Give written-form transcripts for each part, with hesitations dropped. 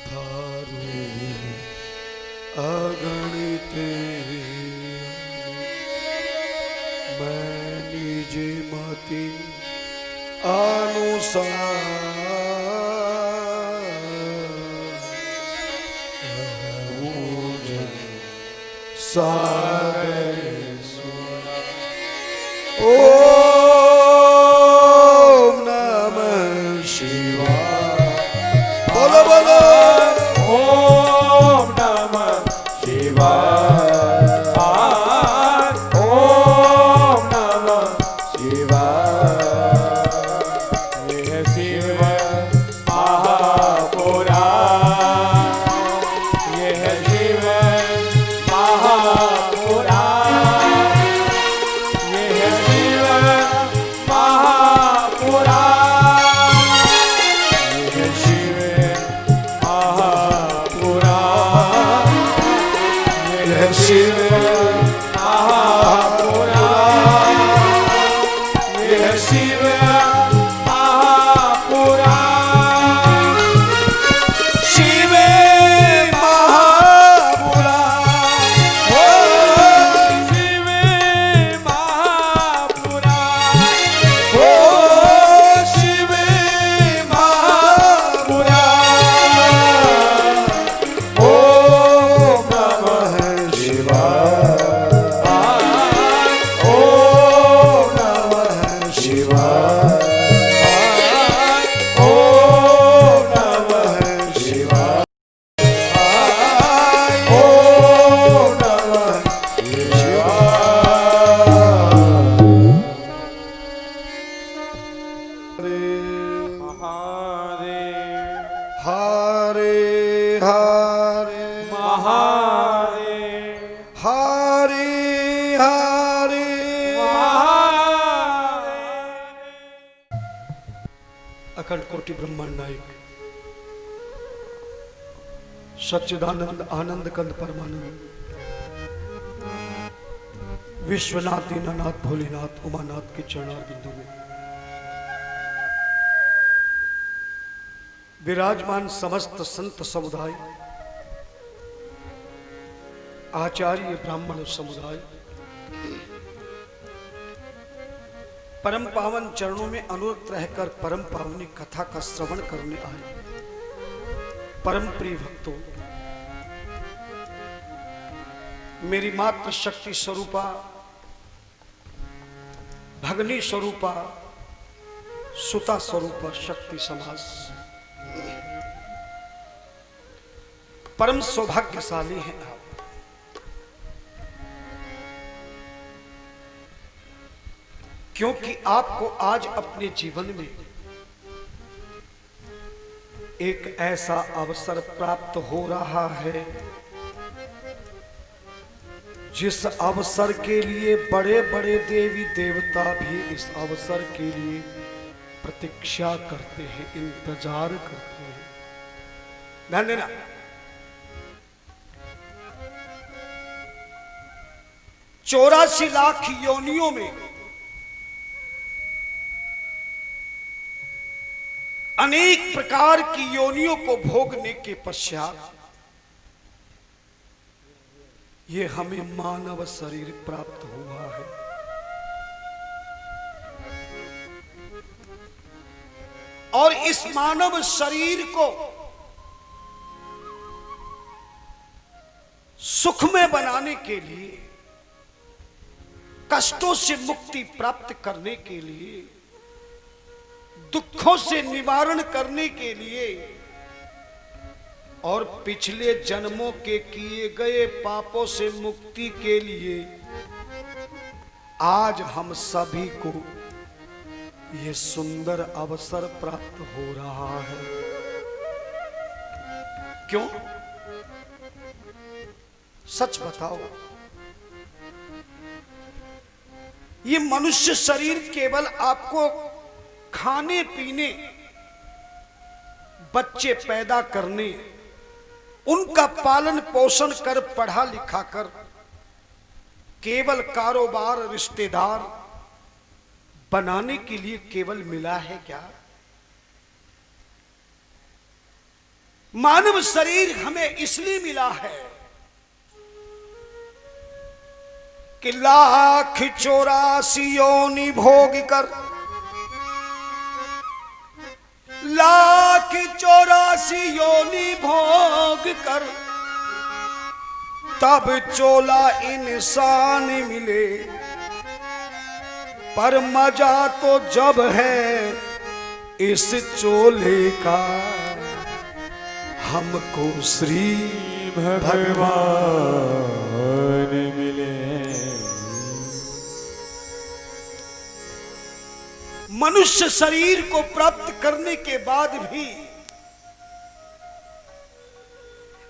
थारू अगणित मैं निजे मति अनुसार सागर ओम नमः शिवाय। बोलो बोलो ओम नमः शिवाय। ओम नमः शिवाय। यह शिव महापुराण, यह शिव महापुराण, यह शिव महापुराण, यह शिव महापुराण, यह शिव महापुराण, यह शिव महापुराण, शिव महापुराण। ओ शिव महापुराण, ओ शिव महापुराण। ओम नमः शिवाय। ओम नमः शिवाय। ओम नमः शिवाय। ओम नमः महादेव हरे हरे महादेव हरे हरे अखंड कोटि ब्रह्मांड नायक सच्चिदानंद आनंद कंद परमानंद विश्वनाथ दीनानाथ भोलेनाथ उमानाथ के चरणारविंदों में विराजमान समस्त संत समुदाय, आचार्य ब्राह्मण समुदाय, परम पावन चरणों में अनुरक्त रहकर परम पावनी कथा का श्रवण करने आए परम प्रिय भक्तों, मेरी मात्र शक्ति स्वरूपा भगनी स्वरूपा सुता स्वरूपा शक्ति समाज परम सौभाग्यशाली हैं आप। क्योंकि आपको आज अपने जीवन में एक ऐसा अवसर प्राप्त हो रहा है जिस अवसर के लिए बड़े बड़े देवी देवता भी इस अवसर के लिए प्रतीक्षा करते हैं, इंतजार करते हैं। ध्यान देना, 84 लाख योनियों में अनेक प्रकार की योनियों को भोगने के पश्चात ये हमें मानव शरीर प्राप्त हुआ है। और इस मानव शरीर को सुख में बनाने के लिए, कष्टों से मुक्ति प्राप्त करने के लिए, दुखों से निवारण करने के लिए और पिछले जन्मों के किए गए पापों से मुक्ति के लिए आज हम सभी को यह सुंदर अवसर प्राप्त हो रहा है। क्यों? सच बताओ, ये मनुष्य शरीर केवल आपको खाने पीने, बच्चे पैदा करने, उनका पालन पोषण कर पढ़ा लिखा कर केवल कारोबार रिश्तेदार बनाने के लिए केवल मिला है क्या? मानव शरीर हमें इसलिए मिला है कि 1,84,000 योनि भोग कर, 1,84,000 योनि भोग कर तब चोला इंसान मिले। पर मजा तो जब है इस चोले का, हमको श्री भगवान मिले। मनुष्य शरीर को प्राप्त करने के बाद भी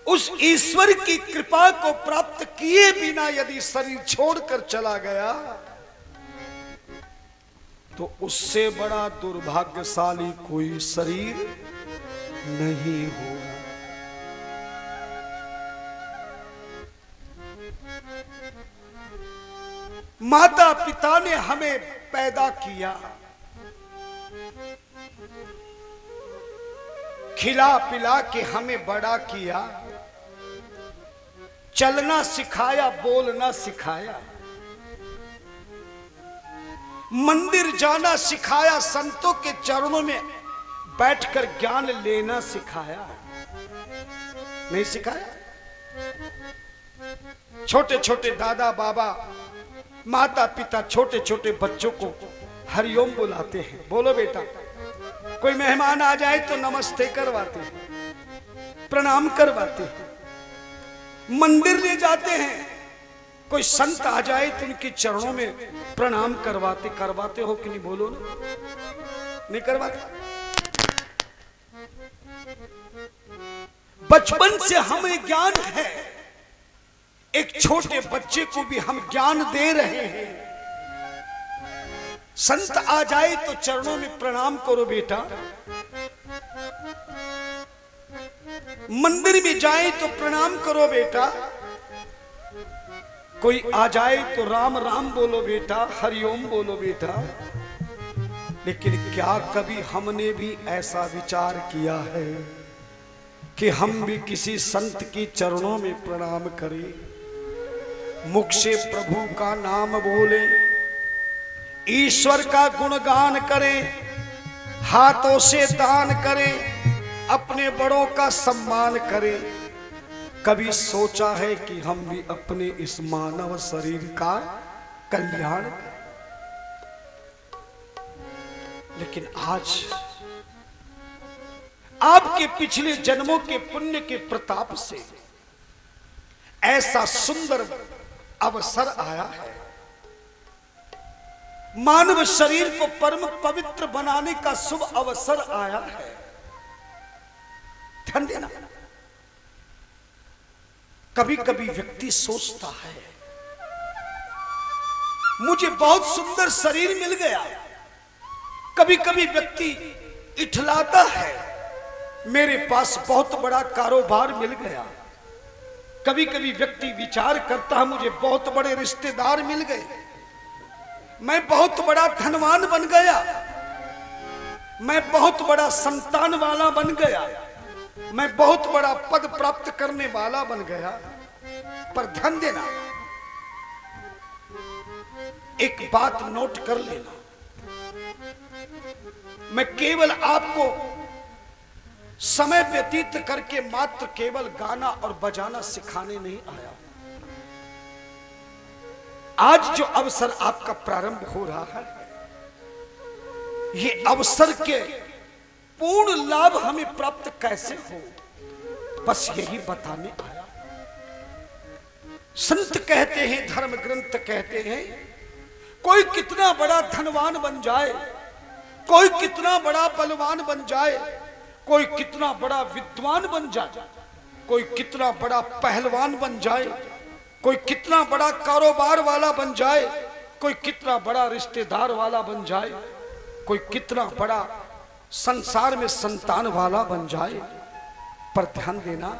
उस ईश्वर की कृपा को प्राप्त किए बिना यदि शरीर छोड़कर चला गया तो उससे बड़ा दुर्भाग्यशाली कोई शरीर नहीं हो। माता पिता ने हमें पैदा किया, खिला पिला के हमें बड़ा किया, चलना सिखाया, बोलना सिखाया, मंदिर जाना सिखाया, संतों के चरणों में बैठकर ज्ञान लेना सिखाया। नहीं सिखाया? छोटे छोटे दादा बाबा माता पिता छोटे छोटे बच्चों को हरिओम बुलाते हैं, बोलो बेटा। कोई मेहमान आ जाए तो नमस्ते करवाते हैं, प्रणाम करवाते हैं। मंदिर ले जाते हैं, कोई संत आ जाए तो उनके चरणों में प्रणाम करवाते हो कि नहीं, बोलो ना। नहीं करवाते? बचपन से हमें ज्ञान है, एक छोटे बच्चे को भी हम ज्ञान दे रहे हैं। संत आ जाए तो चरणों में प्रणाम करो बेटा, मंदिर में जाए तो प्रणाम करो बेटा, कोई आ जाए तो राम राम बोलो बेटा, हरिओम बोलो बेटा। लेकिन क्या कभी हमने भी ऐसा विचार किया है कि हम भी किसी संत की चरणों में प्रणाम करें, मुख से प्रभु का नाम बोले, ईश्वर का गुणगान करें, हाथों से दान करें, अपने बड़ों का सम्मान करें? कभी सोचा है कि हम भी अपने इस मानव शरीर का कल्याण करें? लेकिन आज आपके पिछले जन्मों के पुण्य के प्रताप से ऐसा सुंदर अवसर आया है, मानव शरीर को परम पवित्र बनाने का शुभ अवसर आया है। ध्यान देना। कभी कभी व्यक्ति सोचता है मुझे बहुत सुंदर शरीर मिल गया, कभी कभी व्यक्ति इठलाता है मेरे पास बहुत बड़ा कारोबार मिल गया, कभी कभी व्यक्ति विचार करता है मुझे बहुत बड़े रिश्तेदार मिल गए, मैं बहुत बड़ा धनवान बन गया, मैं बहुत बड़ा संतान वाला बन गया, मैं बहुत बड़ा पद प्राप्त करने वाला बन गया। पर ध्यान देना, एक बात नोट कर लेना, मैं केवल आपको समय व्यतीत करके मात्र केवल गाना और बजाना सिखाने नहीं आया। आज जो अवसर आपका प्रारंभ हो रहा है, ये अवसर के पूर्ण लाभ हमें प्राप्त कैसे हो, बस यही बताने आया। संत कहते हैं, धर्म ग्रंथ कहते हैं, कोई कितना बड़ा धनवान बन जाए, कोई कितना बड़ा बलवान बन जाए, कोई कितना बड़ा विद्वान बन जाए, कोई कितना बड़ा पहलवान बन जाए, कोई कितना बड़ा कारोबार वाला बन जाए, कोई कितना बड़ा रिश्तेदार वाला बन जाए, कोई कितना बड़ा संसार में संतान वाला बन जाए, पर ध्यान देना,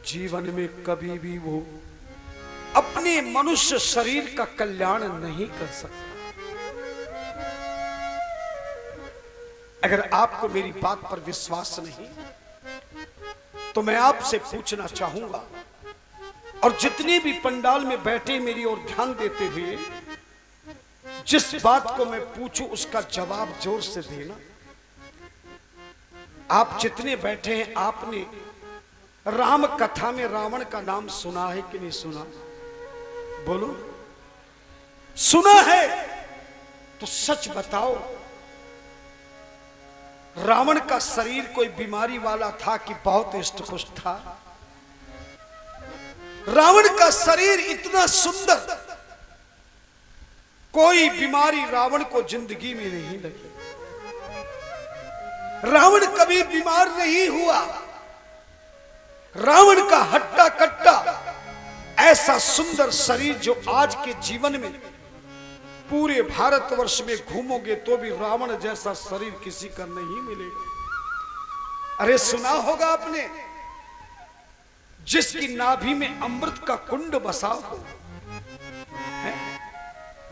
जीवन में कभी भी वो अपने मनुष्य शरीर का कल्याण नहीं कर सकता। अगर आपको मेरी बात पर विश्वास नहीं तो मैं आपसे पूछना चाहूंगा, और जितने भी पंडाल में बैठे मेरी ओर ध्यान देते हुए, जिस बात को मैं पूछूं उसका जवाब जोर से देना। आप जितने बैठे हैं, आपने राम कथा में रावण का नाम सुना है कि नहीं सुना? बोलो, सुना है तो सच बताओ। रावण का शरीर कोई बीमारी वाला था कि बहुत हष्ट-पुष्ट था? रावण का शरीर इतना सुंदर, कोई बीमारी रावण को जिंदगी में नहीं लगी। रावण कभी बीमार नहीं हुआ। रावण का हट्टा कट्टा ऐसा सुंदर शरीर जो आज के जीवन में पूरे भारतवर्ष में घूमोगे तो भी रावण जैसा शरीर किसी का नहीं मिलेगा। अरे सुना होगा आपने, जिसकी नाभि में अमृत का कुंड बसा हो।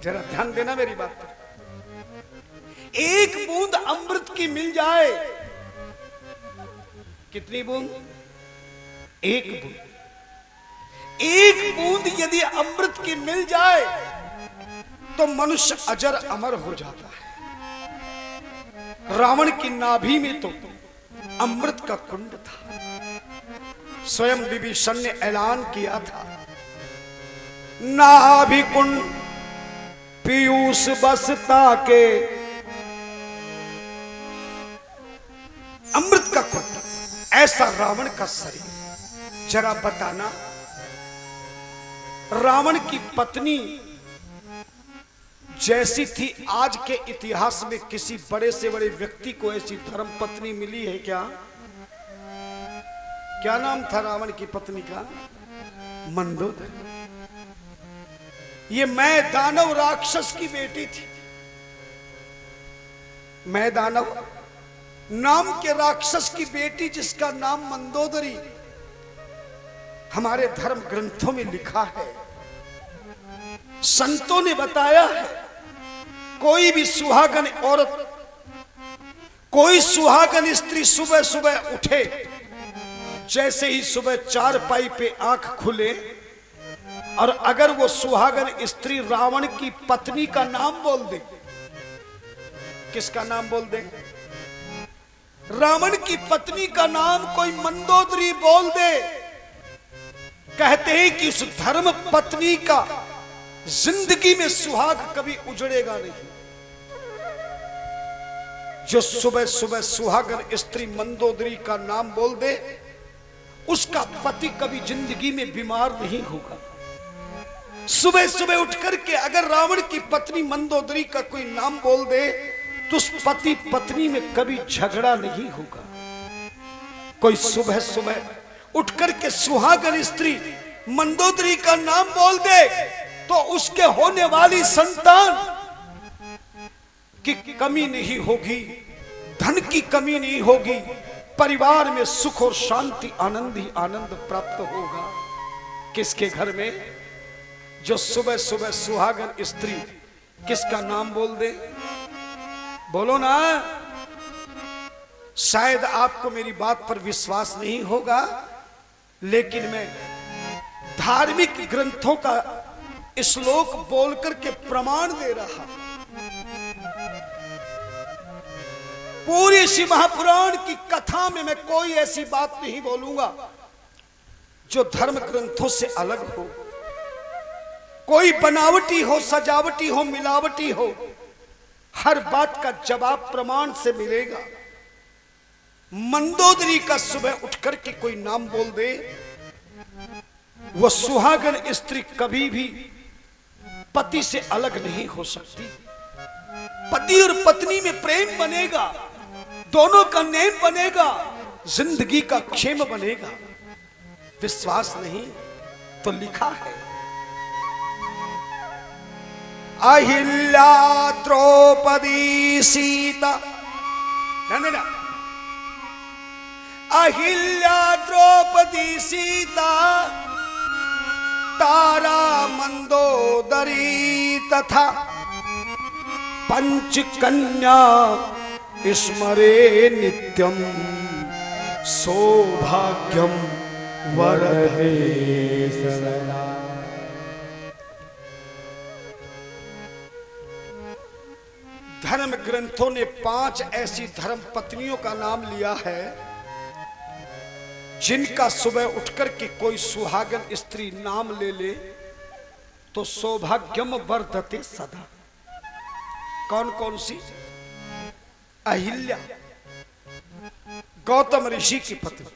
जरा ध्यान देना मेरी बात पर। एक बूंद अमृत की मिल जाए, कितनी बूंद? एक बूंद। एक बूंद यदि अमृत की मिल जाए तो मनुष्य अजर अमर हो जाता है। रावण की नाभि में तो अमृत का कुंड था। स्वयं विभीषण ने ऐलान किया था, नाभि कुंड पीयूष बसता के, अमृत का कुंड ऐसा रावण का शरीर। जरा बताना, रावण की पत्नी जैसी थी, आज के इतिहास में किसी बड़े से बड़े व्यक्ति को ऐसी धर्म पत्नी मिली है क्या? क्या नाम था रावण की पत्नी का? मंदोदरी। ये मैं दानव राक्षस की बेटी थी। मैं दानव नाम के राक्षस की बेटी, जिसका नाम मंदोदरी हमारे धर्म ग्रंथों में लिखा है। संतों ने बताया है, कोई भी सुहागन औरत, कोई सुहागन स्त्री सुबह सुबह उठे, जैसे ही सुबह चारपाई पे आंख खुले, और अगर वो सुहागन स्त्री रावण की पत्नी का नाम बोल दे, किसका नाम बोल दे? रावण की पत्नी का नाम कोई मंदोदरी बोल दे, कहते हैं कि उस धर्म पत्नी का जिंदगी में सुहाग कभी उजड़ेगा नहीं। जो सुबह सुबह सुहागन स्त्री मंदोदरी का नाम बोल दे, उसका पति कभी जिंदगी में बीमार नहीं होगा। सुबह सुबह उठ करके अगर रावण की पत्नी मंदोदरी का कोई नाम बोल दे तो उस पति पत्नी में कभी झगड़ा नहीं होगा। कोई सुबह सुबह उठ करके सुहागन स्त्री मंदोदरी का नाम बोल दे तो उसके होने वाली संतान की कमी नहीं होगी, धन की कमी नहीं होगी, परिवार में सुख और शांति, आनंद ही आनंद प्राप्त होगा। किसके घर में? जो सुबह सुबह सुहागन स्त्री किसका नाम बोल दे? बोलो ना। शायद आपको मेरी बात पर विश्वास नहीं होगा, लेकिन मैं धार्मिक ग्रंथों का श्लोक बोल करके प्रमाण दे रहा। पूरी शिव महापुराण की कथा में मैं कोई ऐसी बात नहीं बोलूंगा जो धर्म ग्रंथों से अलग हो, कोई बनावटी हो, सजावटी हो, मिलावटी हो। हर बात का जवाब प्रमाण से मिलेगा। मंदोदरी का सुबह उठ करके कोई नाम बोल दे, वह सुहागन स्त्री कभी भी पति से अलग नहीं हो सकती। पति और पत्नी में प्रेम बनेगा, दोनों का नेम बनेगा, जिंदगी का क्षेम बनेगा। विश्वास नहीं तो लिखा है, अहिल्या द्रौपदी सीता, ना अहिल्या द्रौपदी सीता तारा मंदोदरी तथा पंच कन्या स्मरे नित्यम। सौभाग्यम वरदे सदा। धर्म ग्रंथों ने 5 ऐसी धर्म पत्नियों का नाम लिया है जिनका सुबह उठकर के कोई सुहागन स्त्री नाम ले ले तो सौभाग्यम वर्धते सदा। कौन कौन सी? अहिल्या, गौतम ऋषि की पत्नी।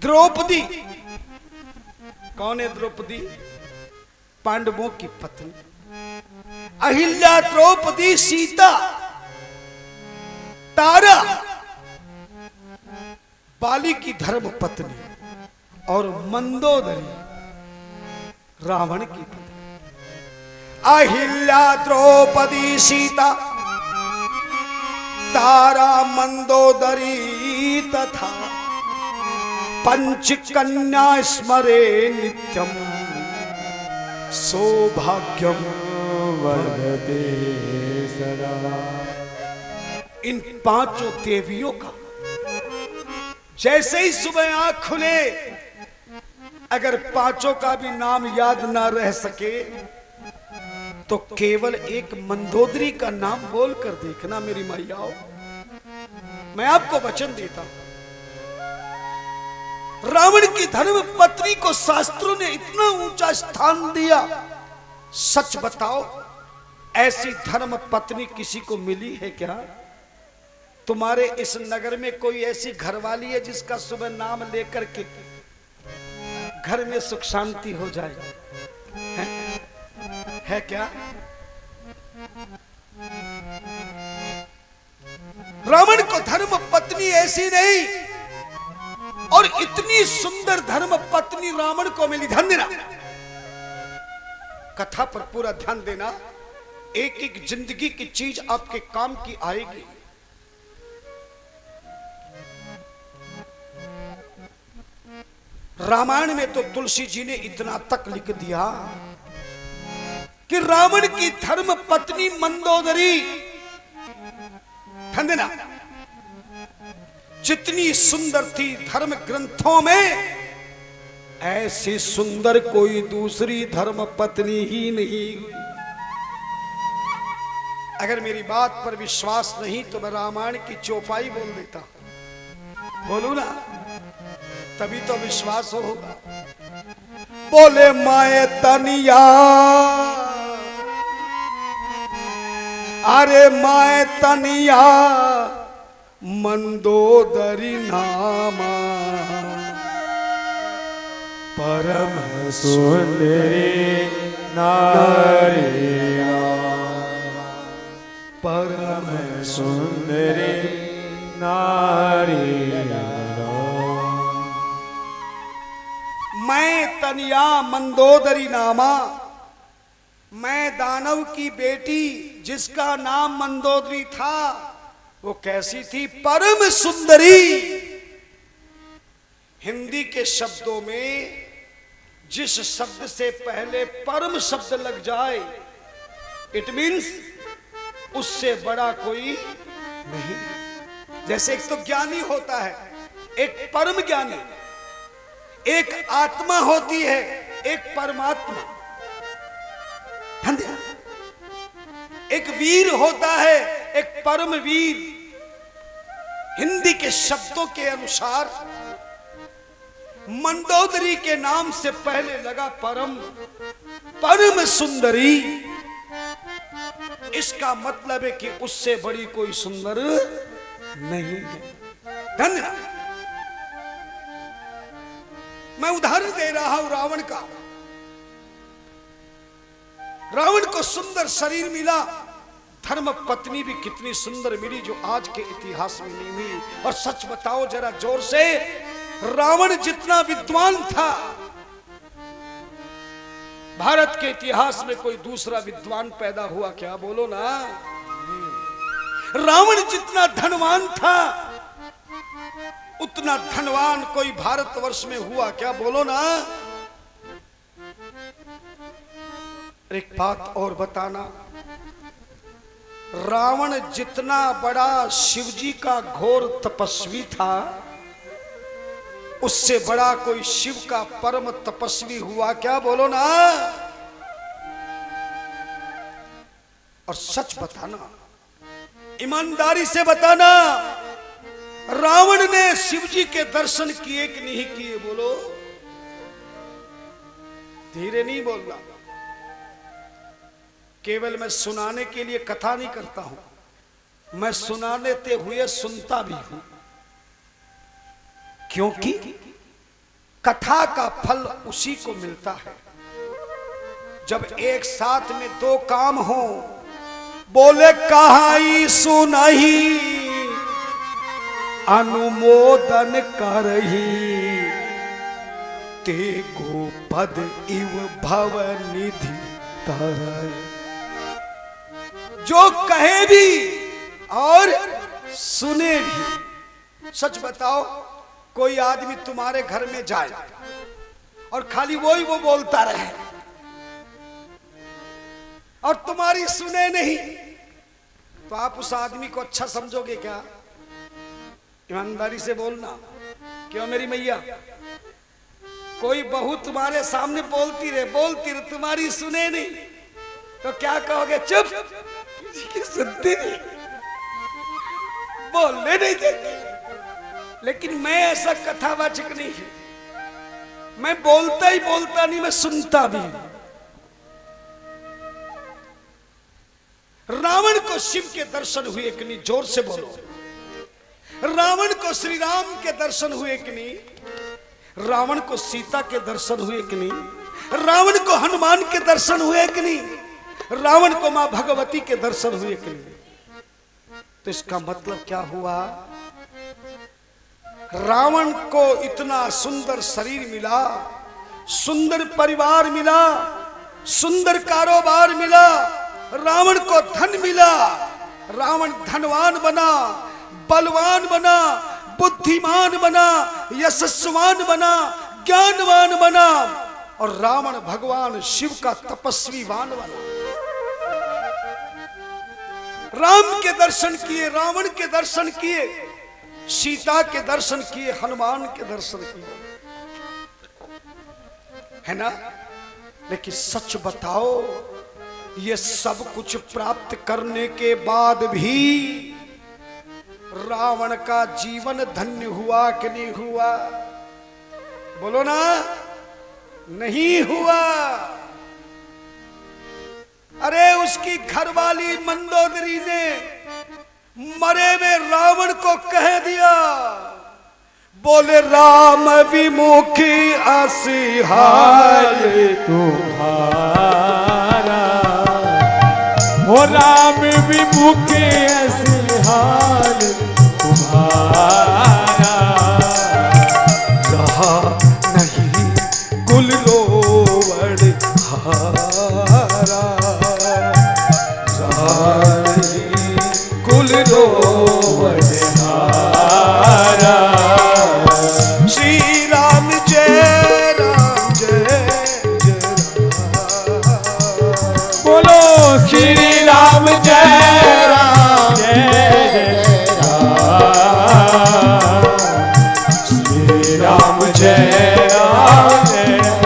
द्रौपदी, कौन है द्रौपदी? पांडवों की पत्नी। अहिल्या, द्रौपदी, सीता, तारा बाली की धर्म पत्नी और मंदोदरी रावण की पत्नी। अहिल्या, द्रौपदी, सीता, तारा, मंदोदरी तथा पंचकन्या स्मरे नित्यम सौभाग्यम वर्धते सदा। इन 5 देवियों का जैसे ही सुबह आंख खुले, अगर 5 का भी नाम याद ना रह सके तो केवल एक मंदोदरी का नाम बोलकर देखना मेरी मैयाओं। मैं आपको वचन देता हूं, रावण की धर्म पत्नी को शास्त्रों ने इतना ऊंचा स्थान दिया। सच बताओ, ऐसी धर्म पत्नी किसी को मिली है क्या? तुम्हारे इस नगर में कोई ऐसी घरवाली है जिसका सुबह नाम लेकर के घर में सुख शांति हो जाए? है क्या? रावण को धर्म पत्नी ऐसी नहीं, और इतनी सुंदर धर्म पत्नी रावण को मिली। ध्यान देना, कथा पर पूरा ध्यान देना। एक एक जिंदगी की चीज आपके काम की आएगी। रामायण में तो तुलसी जी ने इतना तक लिख दिया कि रावण की धर्म पत्नी मंदोदरी, ध्यान देना, जितनी सुंदर थी धर्म ग्रंथों में ऐसी सुंदर कोई दूसरी धर्म पत्नी ही नहीं। अगर मेरी बात पर विश्वास नहीं तो मैं रामायण की चौपाई बोल देता। बोलू ना, तभी तो विश्वास होगा। बोले माए तनिया, अरे माए तनिया मंदोदरी नामा परम सुंदरी नारी, परम सुंदरी नारी। मैं तनिया मंदोदरी नामा, मैं दानव की बेटी जिसका नाम मंदोदरी था, वो कैसी थी? परम सुंदरी। हिंदी के शब्दों में जिस शब्द से पहले परम शब्द लग जाए, इट मीन्स उससे बड़ा कोई नहीं। जैसे एक तो ज्ञानी होता है, एक परम ज्ञानी, एक आत्मा होती है, एक परमात्मा। एक वीर होता है, एक परम वीर। हिंदी के शब्दों के अनुसार मंदोदरी के नाम से पहले लगा परम, परम सुंदरी। इसका मतलब है कि उससे बड़ी कोई सुंदर नहीं है। धन्यवाद। मैं उदाहरण दे रहा हूं रावण का। रावण को सुंदर शरीर मिला, धर्म पत्नी भी कितनी सुंदर मिली जो आज के इतिहास में नहीं मिली। और सच बताओ जरा जोर से, रावण जितना विद्वान था, भारत के इतिहास में कोई दूसरा विद्वान पैदा हुआ क्या? बोलो ना। रावण जितना धनवान था, उतना धनवान कोई भारतवर्ष में हुआ क्या? बोलो ना। एक बात और बताना, रावण जितना बड़ा शिवजी का घोर तपस्वी था, उससे बड़ा कोई शिव का परम तपस्वी हुआ क्या? बोलो ना। और सच बताना, ईमानदारी से बताना, रावण ने शिवजी के दर्शन किए कि नहीं किए? बोलो, धीरे नहीं बोलना। केवल मैं सुनाने के लिए कथा नहीं करता हूं, मैं सुनाने हुए सुनता भी हूं, क्योंकि कथा का फल उसी को मिलता है जब एक साथ में दो काम हो। बोले कहाई सुनही अनुमोदन करही, ते गोपद इव भव निधि तरय। जो कहे भी और सुने भी। सच बताओ, कोई आदमी तुम्हारे घर में जाए और खाली वो बोलता रहे और तुम्हारी सुने नहीं, तो आप उस आदमी को अच्छा समझोगे क्या? ईमानदारी से बोलना। क्यों मेरी मैया? कोई बहू तुम्हारे सामने बोलती रहे, तुम्हारी सुने नहीं, तो क्या कहोगे? चुप, किसी सुनती नहीं, बोलने नहीं देती। लेकिन मैं ऐसा कथावाचक नहीं हूं, मैं बोलता ही बोलता नहीं, मैं सुनता भी। रावण को शिव के दर्शन हुए कि नहीं? जोर से बोलो। रावण को श्री राम के दर्शन हुए कि नहीं? रावण को सीता के दर्शन हुए कि नहीं? रावण को हनुमान के दर्शन हुए कि नहीं? रावण को मां भगवती के दर्शन हुए कि नहीं? तो इसका मतलब क्या हुआ? रावण को इतना सुंदर शरीर मिला, सुंदर परिवार मिला, सुंदर कारोबार मिला, रावण को धन मिला, रावण धनवान बना, बलवान बना, बुद्धिमान बना, यशस्वान बना, ज्ञानवान बना, और रावण भगवान शिव का तपस्वीवान बना। राम के दर्शन किए, रावण के दर्शन किए, सीता के दर्शन किए, हनुमान के दर्शन किए, है ना? लेकिन सच बताओ, ये सब कुछ प्राप्त करने के बाद भी रावण का जीवन धन्य हुआ कि नहीं हुआ? बोलो ना। नहीं हुआ। अरे उसकी घरवाली मंदोदरी ने मरे में रावण को कह दिया, बोले राम विमुखी असी हाल तुम्हारा, हो राम विमुखी असी हाल तुम्हारा, रहा नहीं कुल लोवड़ हारा, रहा नहीं कुल लोवड़ हारा। श्री राम जय राम जय जय राम, बोलो श्री राम जय राम जय जय राम, श्री राम जय राम जय